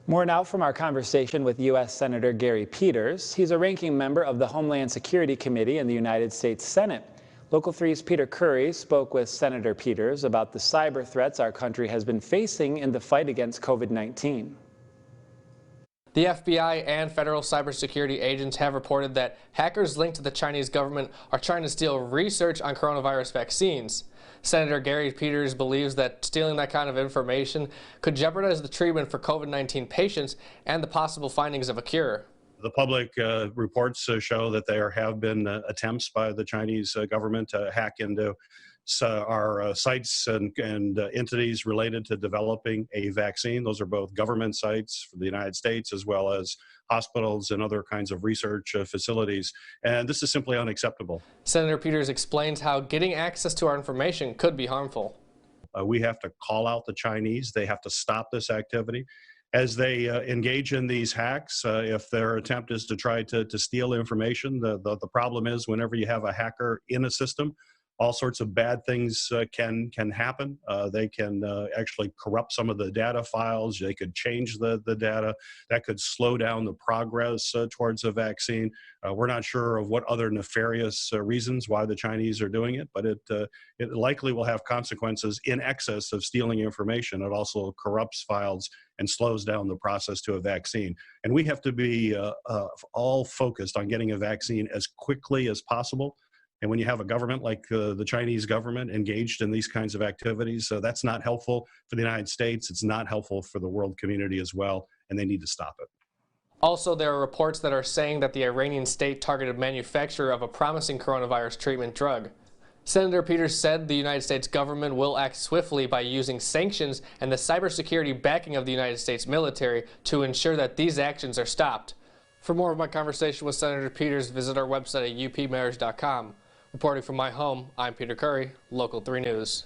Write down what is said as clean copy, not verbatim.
More now from our conversation with U.S. Senator Gary Peters. He's a ranking member of the Homeland Security Committee in the United States Senate. Local 3's Peter Curry spoke with Senator Peters about the cyber threats our country has been facing in the fight against COVID-19. The FBI and federal cybersecurity agents have reported that hackers linked to the Chinese government are trying to steal research on coronavirus vaccines. Senator Gary Peters believes that stealing that kind of information could jeopardize the treatment for COVID-19 patients and the possible findings of a cure. The public reports show that there have been attempts by the Chinese government to hack into our sites and entities related to developing a vaccine. Those are both government sites for the United States as well as hospitals and other kinds of research facilities. And this is simply unacceptable. Senator Peters explains how getting access to our information could be harmful. We have to call out the Chinese. They have to stop this activity. As they engage in these hacks, if their attempt is to try to steal information, the problem is whenever you have a hacker in a system, all sorts of bad things can happen. They can actually corrupt some of the data files. They could change the data. That could slow down the progress towards a vaccine. We're not sure of what other nefarious reasons why the Chinese are doing it, but it likely will have consequences in excess of stealing information. It also corrupts files and slows down the process to a vaccine. And we have to be all focused on getting a vaccine as quickly as possible. And when you have a government like the Chinese government engaged in these kinds of activities, that's not helpful for the United States. It's not helpful for the world community as well, and they need to stop it. Also, there are reports that are saying that the Iranian state targeted manufacturer of a promising coronavirus treatment drug. Senator Peters said the United States government will act swiftly by using sanctions and the cybersecurity backing of the United States military to ensure that these actions are stopped. For more of my conversation with Senator Peters, visit our website at upmarriage.com. Reporting from my home, I'm Peter Curry, Local 3 News.